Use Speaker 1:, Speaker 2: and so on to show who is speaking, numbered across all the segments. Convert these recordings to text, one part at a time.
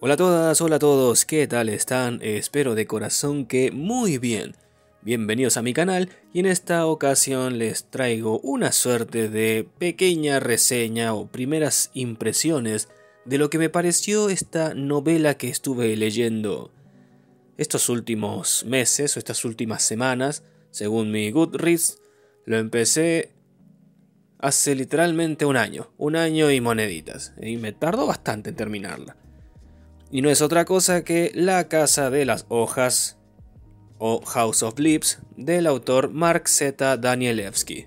Speaker 1: Hola a todas, hola a todos, ¿qué tal están? Espero de corazón que muy bien. Bienvenidos a mi canal y en esta ocasión les traigo una suerte de pequeña reseña o primeras impresiones de lo que me pareció esta novela que estuve leyendo estos últimos meses o estas últimas semanas. Según mi Goodreads, lo empecé hace literalmente un año y moneditas, y me tardó bastante en terminarla. Y no es otra cosa que La Casa de las Hojas o House of Leaves del autor Mark Z. Danielewski.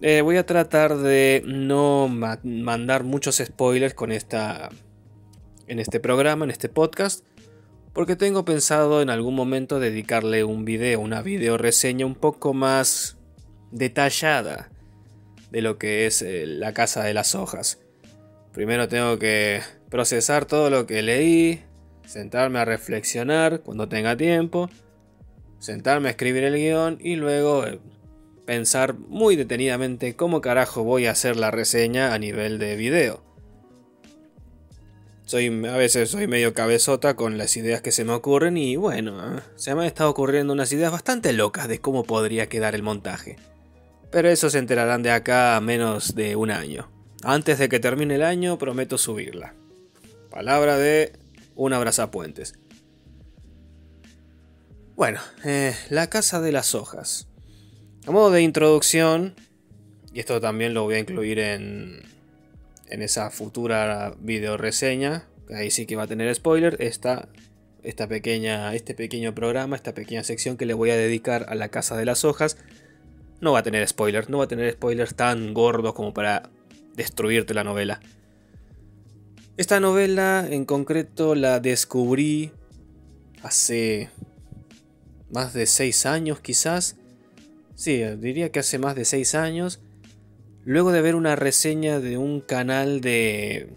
Speaker 1: Voy a tratar de no mandar muchos spoilers en este programa, en este podcast, porque tengo pensado en algún momento dedicarle una video reseña un poco más detallada de lo que es La Casa de las Hojas. Primero tengo que procesar todo lo que leí, sentarme a reflexionar cuando tenga tiempo, sentarme a escribir el guión y luego pensar muy detenidamente cómo carajo voy a hacer la reseña a nivel de video. A veces soy medio cabezota con las ideas que se me ocurren y bueno, se me han estado ocurriendo unas ideas bastante locas de cómo podría quedar el montaje. Pero eso se enterarán de acá a menos de un año. Antes de que termine el año prometo subirla. Palabra de un abrazapuentes. Bueno, La Casa de las Hojas. A modo de introducción, y esto también lo voy a incluir en esa futura video reseña, ahí sí que va a tener spoiler, este pequeño programa, esta pequeña sección que le voy a dedicar a La Casa de las Hojas, no va a tener spoilers tan gordos como para destruirte la novela. Esta novela en concreto la descubrí hace más de 6 años quizás. Sí, diría que hace más de 6 años. Luego de ver una reseña de un canal de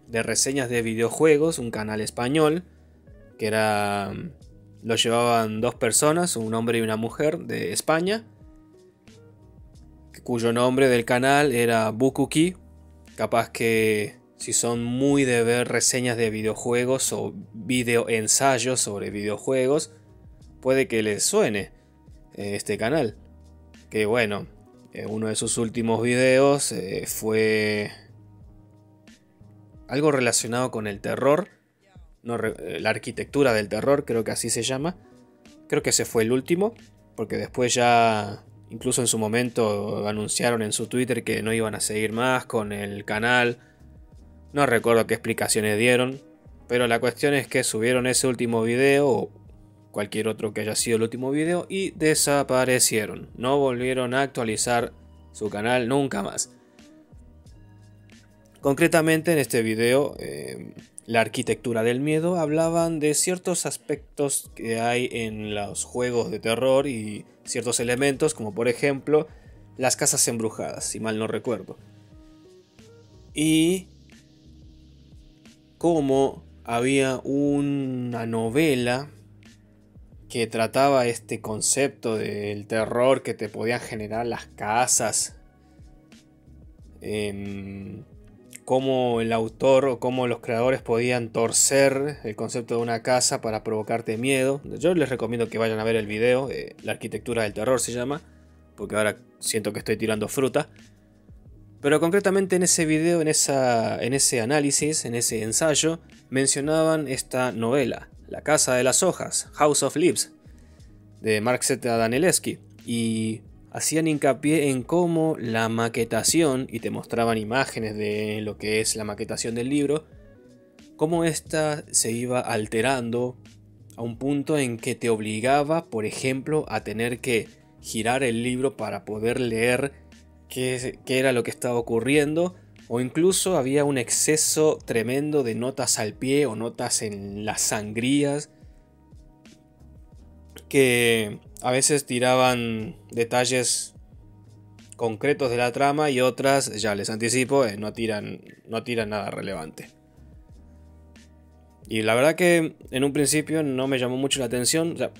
Speaker 1: reseñas de videojuegos, un canal español, que lo llevaban dos personas, un hombre y una mujer de España, cuyo nombre del canal era Bukuki. Capaz que si son muy de ver reseñas de videojuegos o videoensayos sobre videojuegos, puede que les suene este canal. Que bueno, uno de sus últimos videos fue algo relacionado con el terror, la arquitectura del terror, creo que así se llama. Creo que ese fue el último, porque después ya, incluso en su momento, anunciaron en su Twitter que no iban a seguir más con el canal. No recuerdo qué explicaciones dieron, pero la cuestión es que subieron ese último video o cualquier otro que haya sido el último video y desaparecieron. No volvieron a actualizar su canal nunca más. Concretamente en este video, la arquitectura del miedo, hablaban de ciertos aspectos que hay en los juegos de terror y ciertos elementos, como por ejemplo las casas embrujadas, si mal no recuerdo. Y cómo había una novela que trataba este concepto del terror que te podían generar las casas. Cómo el autor o cómo los creadores podían torcer el concepto de una casa para provocarte miedo. Yo les recomiendo que vayan a ver el video, La arquitectura del terror se llama, porque ahora siento que estoy tirando fruta. Pero concretamente en ese video, en ese análisis, en ese ensayo, mencionaban esta novela, La Casa de las Hojas, House of Leaves, de Mark Z. Danielewski, y hacían hincapié en cómo la maquetación, y te mostraban imágenes de lo que es la maquetación del libro, cómo ésta se iba alterando a un punto en que te obligaba, por ejemplo, a tener que girar el libro para poder leer qué era lo que estaba ocurriendo, o incluso había un exceso tremendo de notas al pie o notas en las sangrías que a veces tiraban detalles concretos de la trama y otras, ya les anticipo, no tiran nada relevante. Y la verdad que en un principio no me llamó mucho la atención. O sea,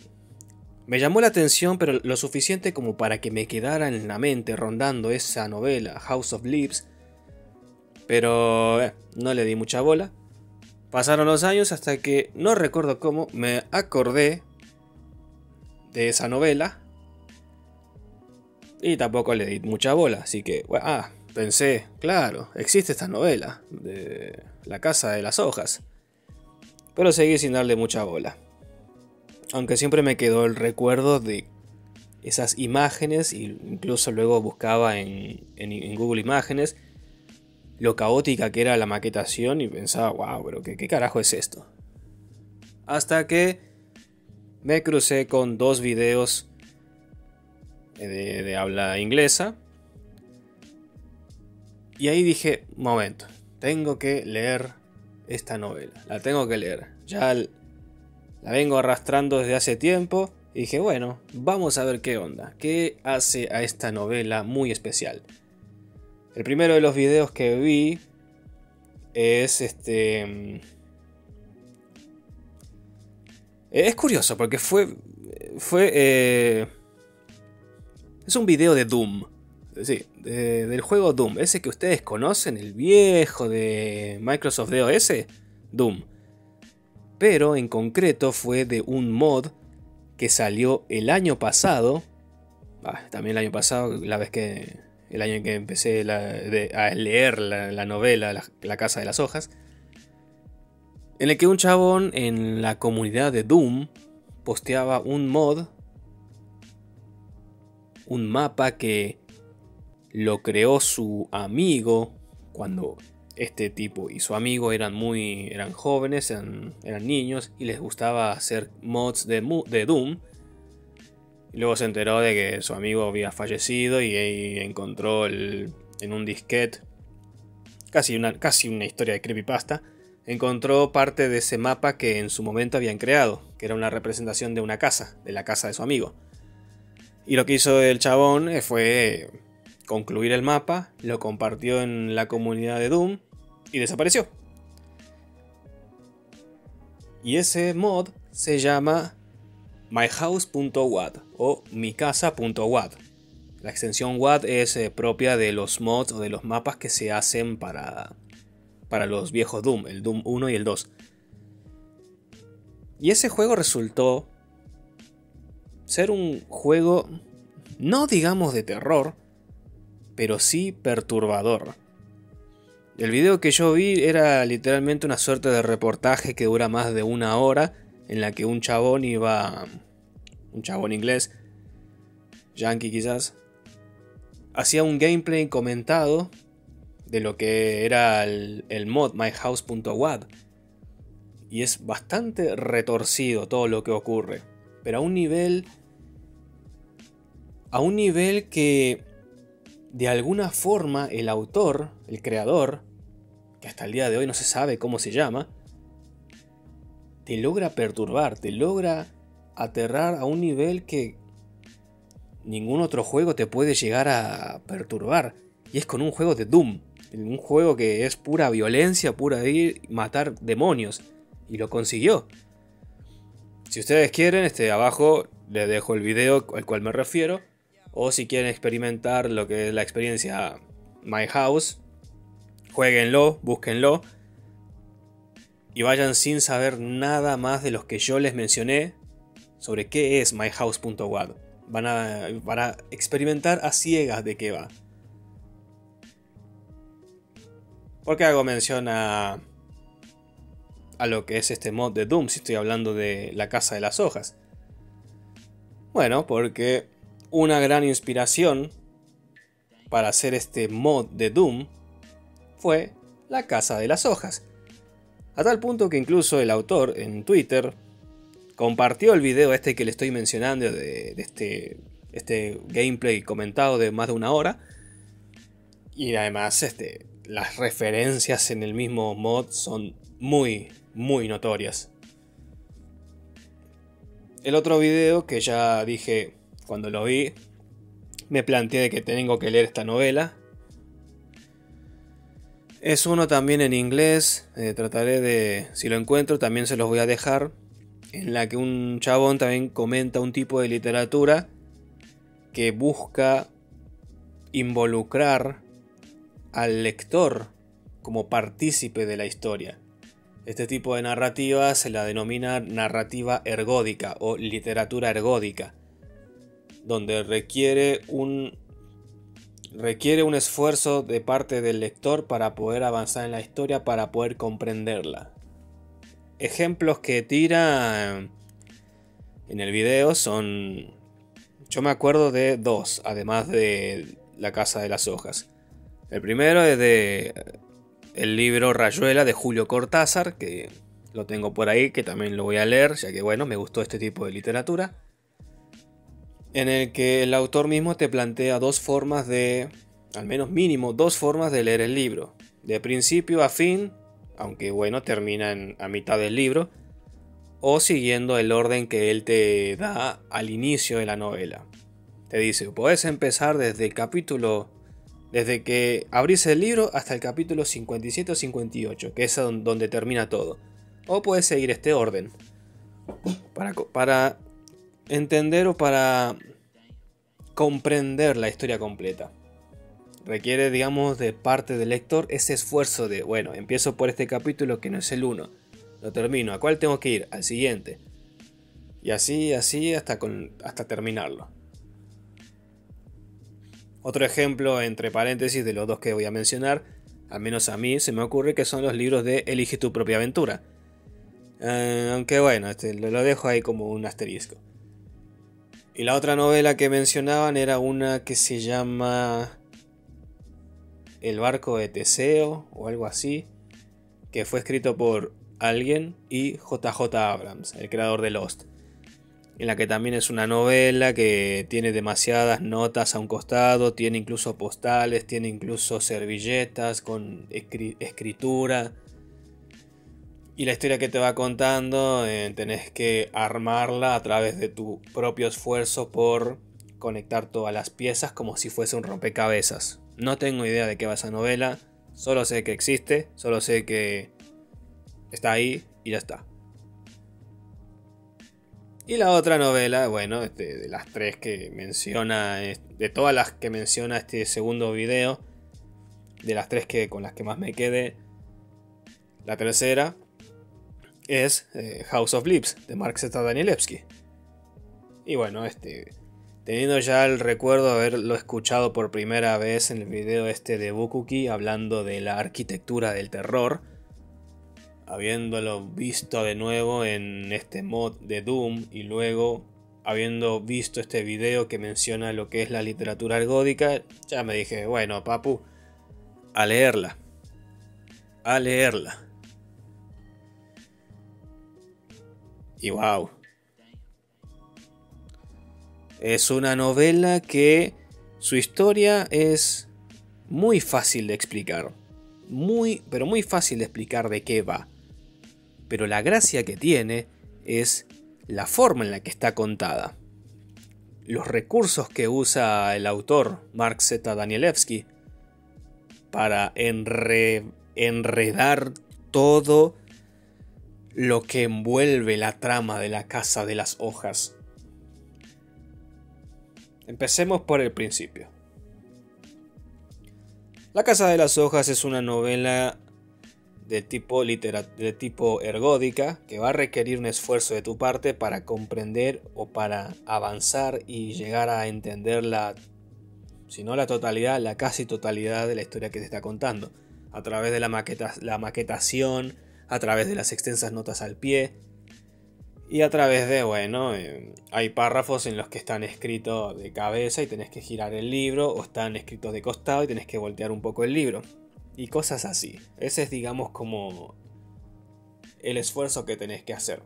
Speaker 1: me llamó la atención, pero lo suficiente como para que me quedara en la mente rondando esa novela, House of Leaves. Pero no le di mucha bola. Pasaron los años hasta que, no recuerdo cómo, me acordé de esa novela. Y tampoco le di mucha bola, así que, pensé, claro, existe esta novela de La Casa de las Hojas. Pero seguí sin darle mucha bola. Aunque siempre me quedó el recuerdo de esas imágenes, e incluso luego buscaba en Google Imágenes lo caótica que era la maquetación y pensaba, wow, pero ¿qué carajo es esto? Hasta que me crucé con 2 videos de habla inglesa. Y ahí dije, momento, tengo que leer esta novela. La tengo que leer. Ya la vengo arrastrando desde hace tiempo. Y dije, bueno, vamos a ver qué onda. ¿Qué hace a esta novela muy especial? El primero de los videos que vi es es curioso porque es un video de Doom. Sí, del juego Doom. Ese que ustedes conocen, el viejo de Microsoft DOS. Doom. Pero en concreto fue de un mod que salió el año pasado. También el año pasado, el año en que empecé a leer la novela La Casa de las Hojas. En el que un chabón en la comunidad de Doom posteaba un mod. Un mapa que lo creó su amigo cuando este tipo y su amigo eran jóvenes, eran niños y les gustaba hacer mods de Doom. Y luego se enteró de que su amigo había fallecido y ahí encontró en un disquete, casi una historia de creepypasta, encontró parte de ese mapa que en su momento habían creado, que era una representación de una casa, de la casa de su amigo. Y lo que hizo el chabón fue concluir el mapa, lo compartió en la comunidad de Doom y desapareció. Y ese mod se llama myhouse.wad o micasa.wad. La extensión WAD es propia de los mods o de los mapas que se hacen para los viejos Doom, el Doom 1 y el 2. Y ese juego resultó ser un juego, no digamos de terror, pero sí perturbador. El video que yo vi era literalmente una suerte de reportaje que dura más de 1 hora, en la que un chabón inglés, yankee quizás, hacía un gameplay comentado de lo que era el mod myhouse.wad. Y es bastante retorcido todo lo que ocurre, pero a un nivel que de alguna forma el autor, el creador, que hasta el día de hoy no se sabe cómo se llama, te logra perturbar, te logra aterrar a un nivel que ningún otro juego te puede llegar a perturbar. Y es con un juego de Doom, un juego que es pura violencia, pura ir matar demonios. Y lo consiguió. Si ustedes quieren, abajo les dejo el video al cual me refiero. O si quieren experimentar lo que es la experiencia My House, jueguenlo, búsquenlo. Y vayan sin saber nada más de los que yo les mencioné sobre qué es myhouse.wad. Van a experimentar a ciegas de qué va. ¿Por qué hago mención a lo que es este mod de Doom si estoy hablando de La Casa de las Hojas? Bueno, porque una gran inspiración para hacer este mod de Doom fue La Casa de las Hojas. A tal punto que incluso el autor en Twitter compartió el video que le estoy mencionando de este gameplay comentado de más de 1 hora. Y además las referencias en el mismo mod son muy notorias. El otro video que ya dije cuando lo vi, me planteé que tengo que leer esta novela. Es uno también en inglés, trataré de, si lo encuentro también se los voy a dejar, en la que un chabón también comenta un tipo de literatura que busca involucrar al lector como partícipe de la historia. Este tipo de narrativa se la denomina narrativa ergódica o literatura ergódica, donde requiere un esfuerzo de parte del lector para poder avanzar en la historia, para poder comprenderla. Ejemplos que tira en el video son... Yo me acuerdo de dos, además de La Casa de las Hojas. El primero es de el libro Rayuela de Julio Cortázar, que lo tengo por ahí, que también lo voy a leer, ya que bueno, me gustó este tipo de literatura. En el que el autor mismo te plantea dos formas de, al menos mínimo, dos formas de leer el libro. De principio a fin, aunque bueno, termina a mitad del libro, o siguiendo el orden que él te da al inicio de la novela. Te dice, puedes empezar desde que abrís el libro hasta el capítulo 57 o 58, que es donde termina todo. O puedes seguir este orden. Para entender o para comprender la historia completa. Requiere, digamos, de parte del lector ese esfuerzo de, bueno, empiezo por este capítulo que no es el 1, lo termino, ¿a cuál tengo que ir? Al siguiente. Y así hasta terminarlo. Otro ejemplo, entre paréntesis, de los dos que voy a mencionar, al menos a mí se me ocurre que son los libros de Elige tu propia aventura. Aunque bueno, lo dejo ahí como un asterisco. Y la otra novela que mencionaban era una que se llama El barco de Teseo o algo así, que fue escrito por alguien y JJ Abrams, el creador de Lost, en la que también es una novela que tiene demasiadas notas a un costado, tiene incluso postales, tiene incluso servilletas con escritura. Y la historia que te va contando tenés que armarla a través de tu propio esfuerzo por conectar todas las piezas como si fuese un rompecabezas. No tengo idea de qué va esa novela, solo sé que existe, solo sé que está ahí y ya está. Y la otra novela, bueno, de las tres que menciona, de todas las que menciona este segundo video, de las tres con las que más me quedé, la tercera es House of Leaves de Mark Z. Danielewski. Y bueno, teniendo ya el recuerdo de haberlo escuchado por primera vez en el video de Bukuki hablando de la arquitectura del terror, habiéndolo visto de nuevo en este mod de Doom y luego habiendo visto este video que menciona lo que es la literatura ergódica, ya me dije, bueno, papu, a leerla. A leerla. Y wow. Es una novela que su historia es muy fácil de explicar. Pero muy fácil de explicar de qué va. Pero la gracia que tiene es la forma en la que está contada. Los recursos que usa el autor Mark Z. Danielewski para enredar todo lo que envuelve la trama de La Casa de las Hojas. Empecemos por el principio. La Casa de las Hojas es una novela de tipo ergódica que va a requerir un esfuerzo de tu parte para comprender o para avanzar y llegar a entender si no la totalidad, la casi totalidad de la historia que te está contando, a través de la maquetación, a través de las extensas notas al pie y a través de, bueno, hay párrafos en los que están escritos de cabeza y tenés que girar el libro, o están escritos de costado y tenés que voltear un poco el libro y cosas así. Ese es, digamos, como el esfuerzo que tenés que hacer.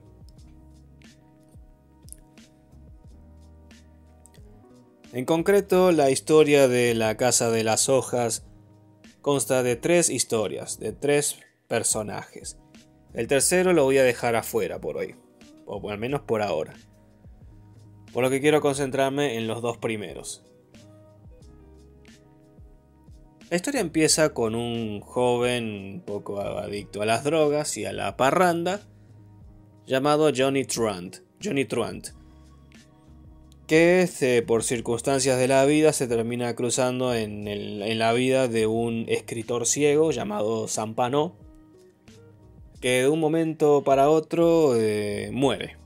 Speaker 1: En concreto, la historia de La Casa de las Hojas consta de 3 historias, de 3 personajes. El tercero lo voy a dejar afuera por hoy, o al menos por ahora. Por lo que quiero concentrarme en los 2 primeros. La historia empieza con un joven un poco adicto a las drogas y a la parranda, llamado Johnny Truant, que por circunstancias de la vida se termina cruzando en la vida de un escritor ciego llamado Zampano, que de un momento para otro muere.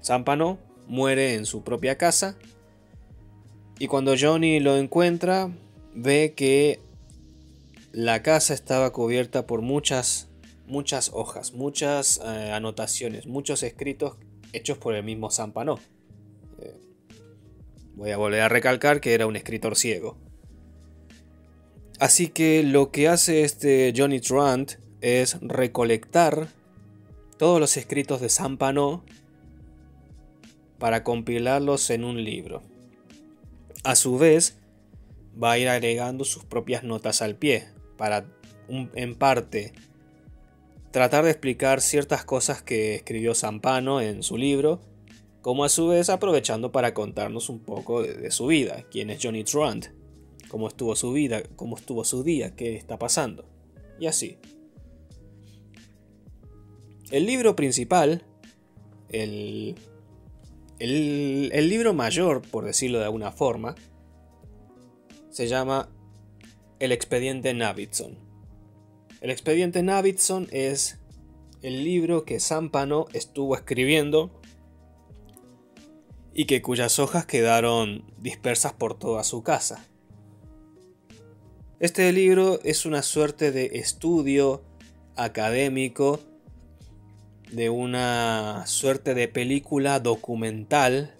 Speaker 1: Zampano muere en su propia casa y cuando Johnny lo encuentra ve que la casa estaba cubierta por muchas hojas, muchas anotaciones, muchos escritos hechos por el mismo Zampano. Voy a volver a recalcar que era un escritor ciego. Así que lo que hace este Johnny Trant es recolectar todos los escritos de Zampano para compilarlos en un libro. A su vez, va a ir agregando sus propias notas al pie para, en parte, tratar de explicar ciertas cosas que escribió Zampano en su libro, como a su vez aprovechando para contarnos un poco de su vida, quién es Johnny Trant, cómo estuvo su vida, cómo estuvo su día, qué está pasando, y así. El libro principal, el libro mayor, por decirlo de alguna forma, se llama El Expediente Navidson. El Expediente Navidson es el libro que Zampano estuvo escribiendo y que cuyas hojas quedaron dispersas por toda su casa. Este libro es una suerte de estudio académico de una suerte de película documental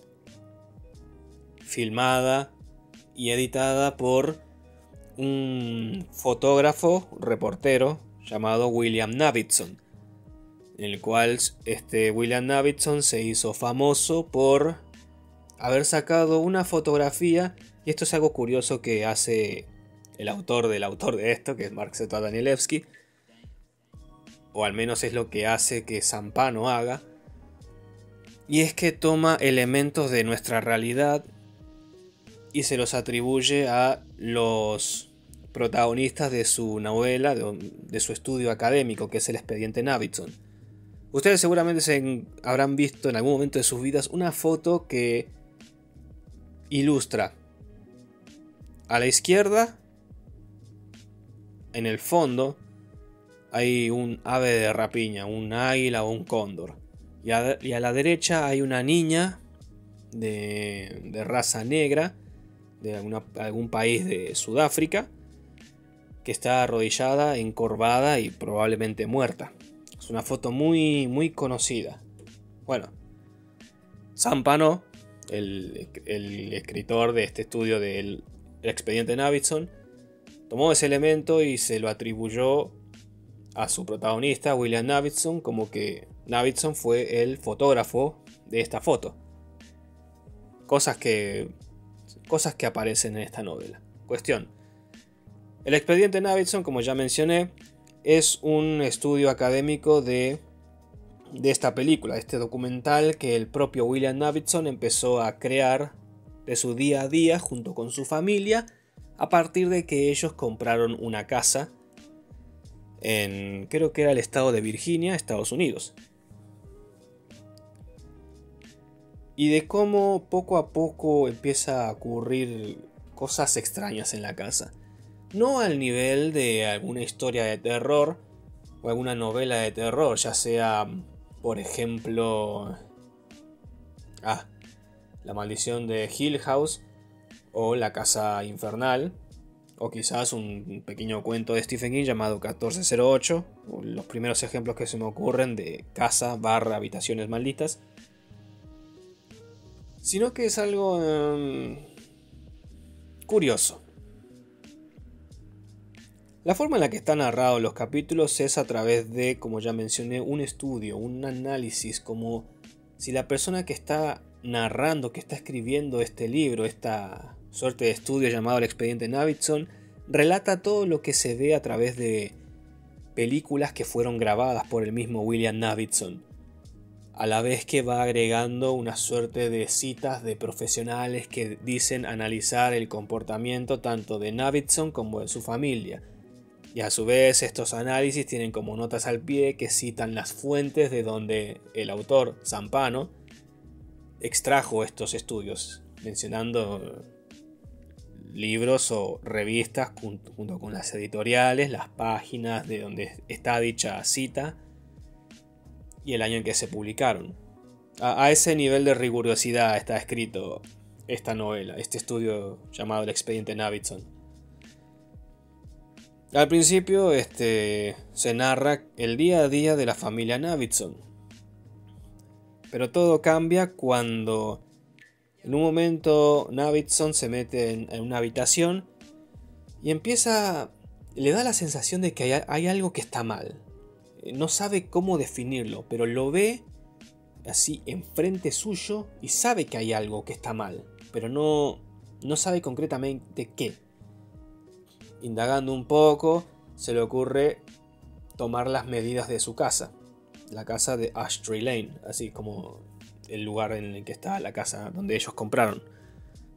Speaker 1: filmada y editada por un fotógrafo, reportero llamado William Navidson, en el cual este William Navidson se hizo famoso por haber sacado una fotografía, y esto es algo curioso que hace el autor de esto, que es Mark Z. Danielewski, o al menos es lo que hace que Zampano haga, y es que toma elementos de nuestra realidad y se los atribuye a los protagonistas de su novela, de su estudio académico, que es El Expediente Navidson. Ustedes seguramente habrán visto en algún momento de sus vidas una foto que ilustra a la izquierda, en el fondo, hay un ave de rapiña, un águila o un cóndor. Y a la derecha hay una niña de raza negra, de algún país de Sudáfrica, que está arrodillada, encorvada y probablemente muerta. Es una foto muy, muy conocida. Bueno, Zampano, el escritor de este estudio del Expediente Navidson, tomó ese elemento y se lo atribuyó a su protagonista, William Navidson, como que Navidson fue el fotógrafo de esta foto. Cosas que aparecen en esta novela. Cuestión. El Expediente Navidson, como ya mencioné, es un estudio académico de esta película, este documental que el propio William Navidson empezó a crear de su día a día junto con su familia, a partir de que ellos compraron una casa en, creo que era el estado de Virginia, Estados Unidos. Y de cómo poco a poco empieza a ocurrir cosas extrañas en la casa. No al nivel de alguna historia de terror o alguna novela de terror, ya sea, por ejemplo, La Maldición de Hill House o La Casa Infernal, o quizás un pequeño cuento de Stephen King llamado 1408, los primeros ejemplos que se me ocurren de casa / habitaciones malditas, sino que es algo curioso. La forma en la que están narrados los capítulos es a través de, como ya mencioné, un estudio, un análisis, como si la persona que está narrando, que está escribiendo este libro, esta suerte de estudio llamado El Expediente Navidson, relata todo lo que se ve a través de películas que fueron grabadas por el mismo William Navidson, a la vez que va agregando una suerte de citas de profesionales que dicen analizar el comportamiento tanto de Navidson como de su familia. Y a su vez estos análisis tienen como notas al pie que citan las fuentes de donde el autor, Zampano, extrajo estos estudios, mencionando libros o revistas junto con las editoriales, las páginas de donde está dicha cita y el año en que se publicaron. A ese nivel de rigurosidad está escrito esta novela, este estudio llamado El Expediente Navidson. Al principio se narra el día a día de la familia Navidson, pero todo cambia cuando en un momento Navidson se mete en una habitación y le da la sensación de que hay algo que está mal. No sabe cómo definirlo, pero lo ve así enfrente suyo y sabe que hay algo que está mal, pero no sabe concretamente qué. Indagando un poco, se le ocurre tomar las medidas de su casa, la casa de Ash Tree Lane, así como el lugar en el que está la casa donde ellos compraron,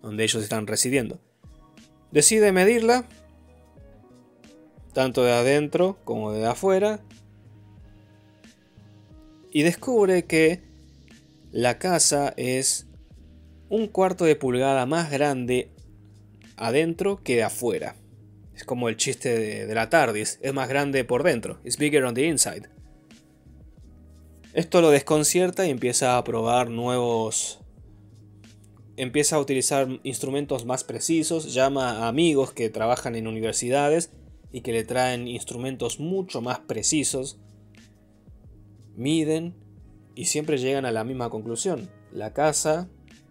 Speaker 1: donde ellos están residiendo. Decide medirla, tanto de adentro como de afuera, y descubre que la casa es 1/4 de pulgada más grande adentro que de afuera. Es como el chiste de la TARDIS, es más grande por dentro. It's bigger on the inside. Esto lo desconcierta y empieza a probar empieza a utilizar instrumentos más precisos, llama a amigos que trabajan en universidades y que le traen instrumentos mucho más precisos. Miden y siempre llegan a la misma conclusión. La casa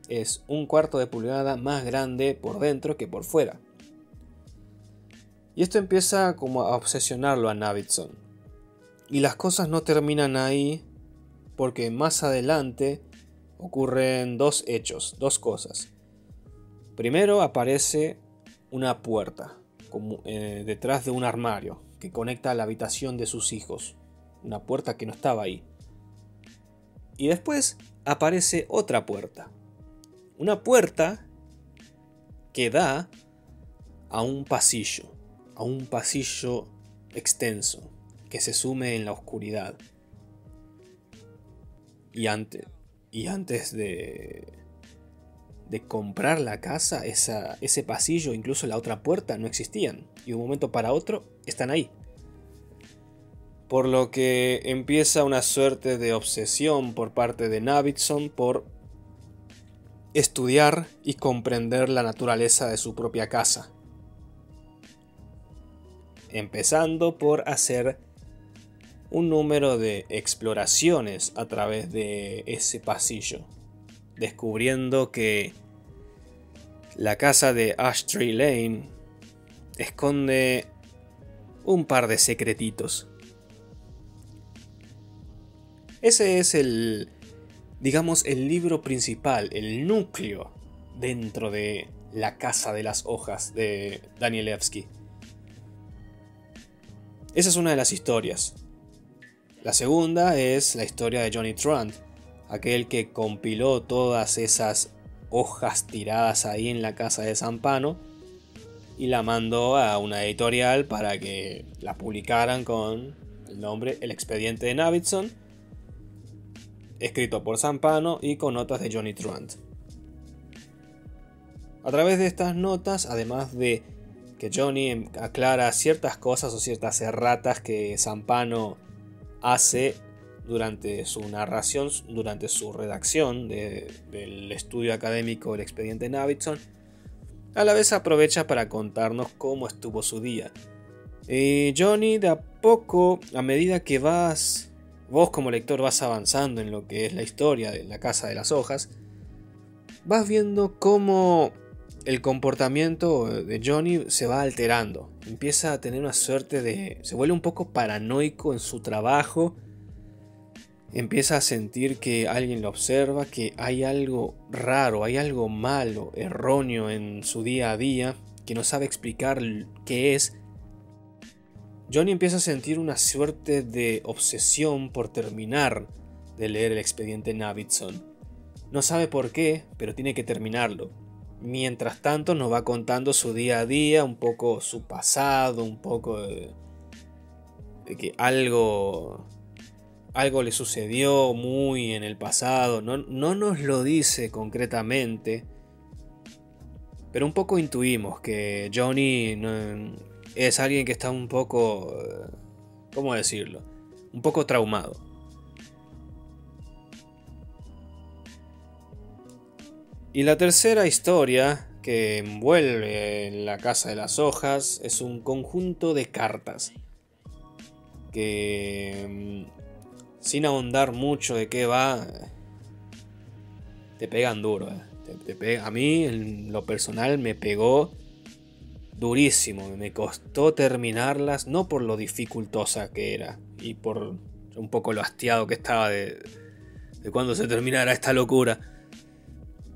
Speaker 1: es 1/4 de pulgada más grande por dentro que por fuera. Y esto empieza como a obsesionarlo a Navidson. Y las cosas no terminan ahí, porque más adelante ocurren dos cosas. Primero aparece una puerta detrás de un armario que conecta a la habitación de sus hijos. Una puerta que no estaba ahí. Y después aparece otra puerta. Una puerta que da a un pasillo extenso que se sume en la oscuridad. Y antes de comprar la casa, ese pasillo, incluso la otra puerta, no existían. Y de un momento para otro están ahí. Por lo que empieza una suerte de obsesión por parte de Navidson por estudiar y comprender la naturaleza de su propia casa. Empezando por hacer un número de exploraciones a través de ese pasillo, descubriendo que la casa de Ash Tree Lane esconde un par de secretitos. Ese es el libro principal, el núcleo dentro de La Casa de las Hojas de Danielewski. Esa es una de las historias. La segunda es la historia de Johnny Trant, aquel que compiló todas esas hojas tiradas ahí en la casa de Zampano y la mandó a una editorial para que la publicaran con el nombre El Expediente de Navidson, escrito por Zampano y con notas de Johnny Trant. A través de estas notas, además de que Johnny aclara ciertas cosas o ciertas erratas que Zampano hace durante su narración, durante su redacción del estudio académico del Expediente Navidson, a la vez aprovecha para contarnos cómo estuvo su día. Y Johnny, de a poco, a medida que vos como lector vas avanzando en lo que es la historia de La Casa de las Hojas, vas viendo cómo el comportamiento de Johnny se va alterando. Empieza a tener una suerte se vuelve un poco paranoico en su trabajo. Empieza a sentir que alguien lo observa, que hay algo raro, hay algo malo, erróneo en su día a día, que no sabe explicar qué es. Johnny empieza a sentir una suerte de obsesión por terminar de leer el Expediente Navidson. No sabe por qué, pero tiene que terminarlo. Mientras tanto nos va contando su día a día, un poco su pasado, un poco de que algo le sucedió muy en el pasado. No nos lo dice concretamente, pero un poco intuimos que Johnny es alguien que está un poco, ¿cómo decirlo? Un poco traumado. Y la tercera historia que envuelve La Casa de las Hojas es un conjunto de cartas que, sin ahondar mucho de qué va, te pegan duro. A mí, en lo personal, me pegó durísimo. Me costó terminarlas, no por lo dificultosa que era y por un poco lo hastiado que estaba de cuando se terminara esta locura.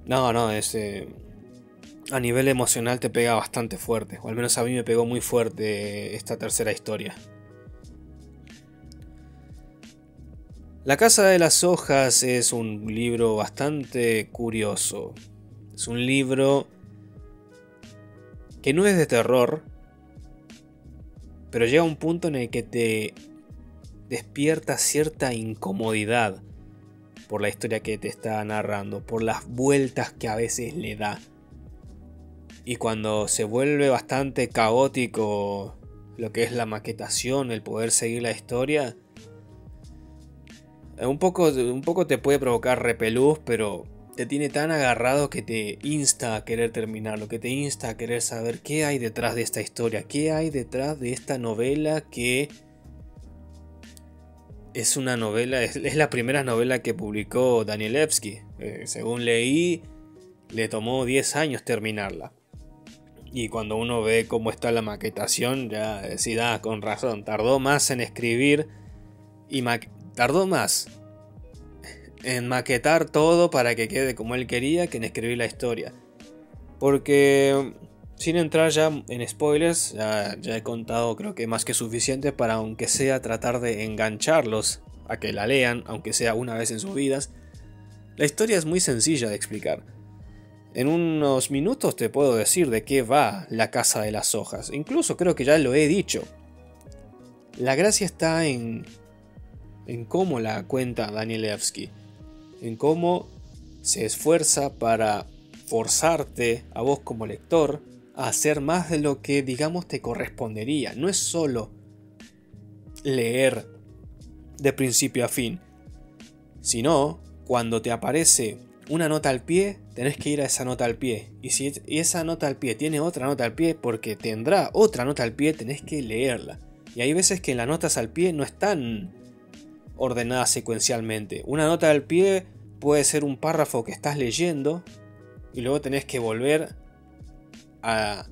Speaker 1: No, a nivel emocional te pega bastante fuerte, o al menos a mí me pegó muy fuerte esta tercera historia. La Casa de las Hojas es un libro bastante curioso. Es un libro que no es de terror, pero llega a un punto en el que te despierta cierta incomodidad por la historia que te está narrando, por las vueltas que a veces le da. Y cuando se vuelve bastante caótico lo que es la maquetación, el poder seguir la historia, un poco te puede provocar repelús, pero te tiene tan agarrado que te insta a querer terminarlo, que te insta a querer saber qué hay detrás de esta historia, qué hay detrás de esta novela que es una novela, es la primera novela que publicó Danielewski. Según leí, le tomó 10 años terminarla. Y cuando uno ve cómo está la maquetación, ya decís, con razón, tardó más en escribir y tardó más en maquetar todo para que quede como él quería que en escribir la historia. Porque, sin entrar ya en spoilers, ya he contado creo que más que suficiente para, aunque sea, tratar de engancharlos a que la lean, aunque sea una vez en sus vidas. La historia es muy sencilla de explicar. En unos minutos te puedo decir de qué va La Casa de las Hojas. Incluso creo que ya lo he dicho. La gracia está en cómo la cuenta Danielewski. En cómo se esfuerza para forzarte a vos como lector a hacer más de lo que, digamos, te correspondería. No es solo leer de principio a fin, sino cuando te aparece una nota al pie, tenés que ir a esa nota al pie. Y si esa nota al pie tiene otra nota al pie, porque tendrá otra nota al pie, tenés que leerla. Y hay veces que las notas al pie no están ordenadas secuencialmente. Una nota al pie puede ser un párrafo que estás leyendo y luego tenés que volver a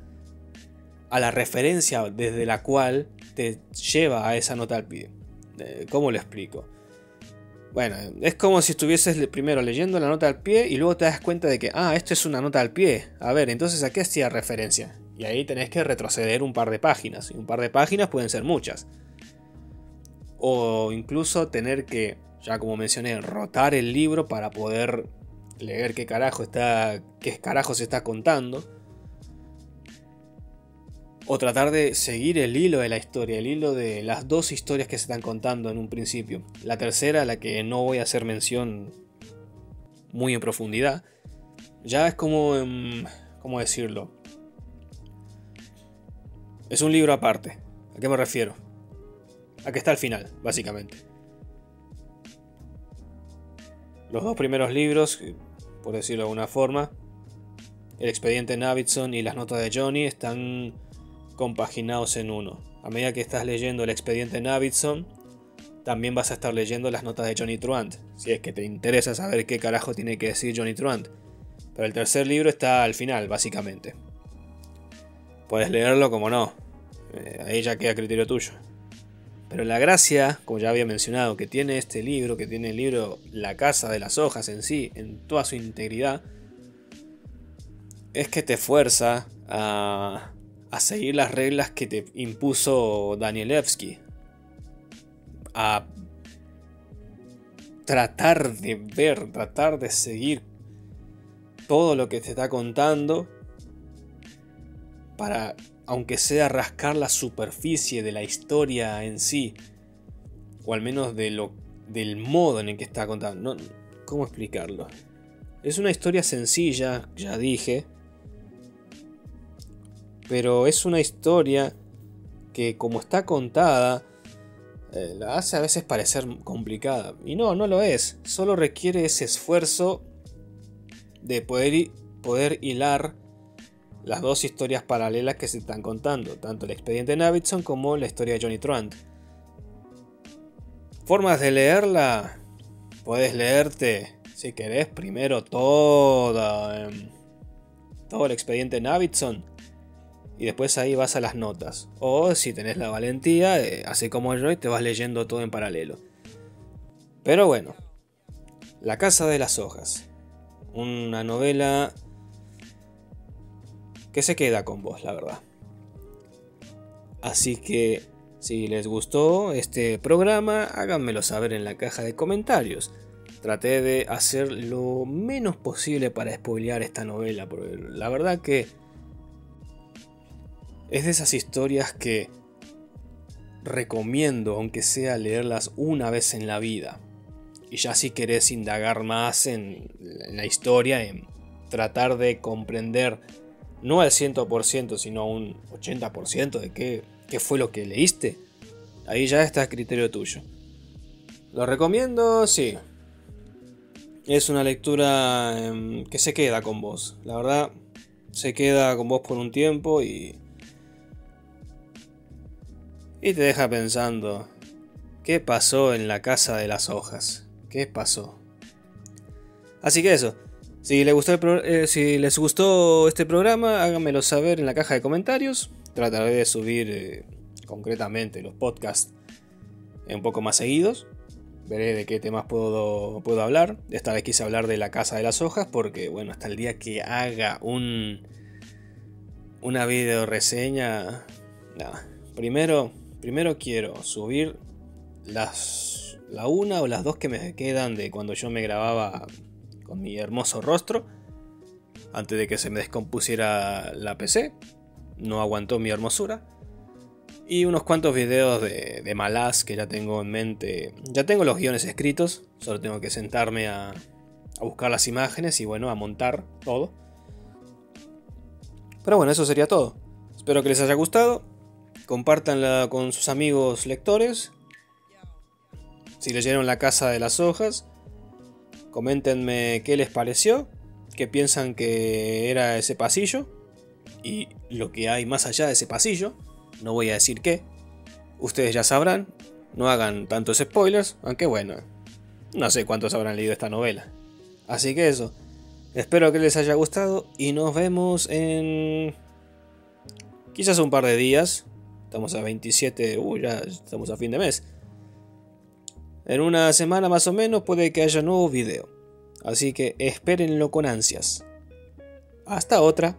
Speaker 1: la referencia desde la cual te lleva a esa nota al pie. ¿Cómo lo explico? Bueno, es como si estuvieses primero leyendo la nota al pie y luego te das cuenta de que, esto es una nota al pie. A ver, entonces ¿a qué hacía referencia? Y ahí tenés que retroceder un par de páginas. Y un par de páginas pueden ser muchas. O incluso tener que, ya como mencioné, rotar el libro para poder leer qué carajo se está contando. O tratar de seguir el hilo de la historia, el hilo de las dos historias que se están contando en un principio. La tercera, a la que no voy a hacer mención muy en profundidad, ya es como, ¿cómo decirlo? Es un libro aparte. ¿A qué me refiero? A que está al final, básicamente. Los dos primeros libros, por decirlo de alguna forma, el expediente Navidson y las notas de Johnny, están compaginados en uno. A medida que estás leyendo el expediente Navidson, también vas a estar leyendo las notas de Johnny Truant, si es que te interesa saber qué carajo tiene que decir Johnny Truant. Pero el tercer libro está al final, básicamente. Puedes leerlo como no, ahí ya queda a criterio tuyo. Pero la gracia, como ya había mencionado, que tiene este libro, que tiene el libro La Casa de las Hojas en sí, en toda su integridad, es que te fuerza a seguir las reglas que te impuso Danielewski. A tratar de seguir todo lo que te está contando para, aunque sea, rascar la superficie de la historia en sí, o al menos del modo en el que está contando. ¿Cómo explicarlo? Es una historia sencilla, ya dije, pero es una historia que, como está contada, la hace a veces parecer complicada. Y no lo es. Solo requiere ese esfuerzo de poder hilar las dos historias paralelas que se están contando, tanto el expediente Navidson como la historia de Johnny Trant. Formas de leerla: puedes leerte, si querés, primero todo el expediente Navidson y después ahí vas a las notas. O si tenés la valentía, así como yo, y te vas leyendo todo en paralelo. Pero bueno, La Casa de las Hojas, una novela que se queda con vos, la verdad. Así que si les gustó este programa, háganmelo saber en la caja de comentarios. Traté de hacer lo menos posible para spoilear esta novela, porque la verdad que es de esas historias que recomiendo, aunque sea leerlas una vez en la vida. Y ya si querés indagar más en la historia, en tratar de comprender, no al 100%, sino un 80% de qué fue lo que leíste, ahí ya está a criterio tuyo. ¿Lo recomiendo? Sí. Es una lectura que se queda con vos. La verdad, se queda con vos por un tiempo y te deja pensando: ¿qué pasó en la Casa de las Hojas? ¿Qué pasó? Así que eso. Si les gustó este programa, háganmelo saber en la caja de comentarios. Trataré de subir concretamente los podcasts un poco más seguidos. Veré de qué temas puedo hablar. Esta vez quise hablar de La Casa de las Hojas porque, bueno, hasta el día que haga una video reseña, nada. Primero quiero subir la una o las dos que me quedan de cuando yo me grababa con mi hermoso rostro, antes de que se me descompusiera la PC. No aguantó mi hermosura. Y unos cuantos videos de Malaz que ya tengo en mente. Ya tengo los guiones escritos, solo tengo que sentarme a buscar las imágenes y bueno, a montar todo. Pero bueno, eso sería todo. Espero que les haya gustado. Compártanla con sus amigos lectores. Si leyeron La Casa de las Hojas, coméntenme qué les pareció, qué piensan que era ese pasillo y lo que hay más allá de ese pasillo. No voy a decir qué, ustedes ya sabrán. No hagan tantos spoilers, aunque bueno, no sé cuántos habrán leído esta novela. Así que eso, espero que les haya gustado y nos vemos en quizás un par de días. Estamos a 27, ya estamos a fin de mes. En una semana más o menos puede que haya nuevo video. Así que espérenlo con ansias. Hasta otra.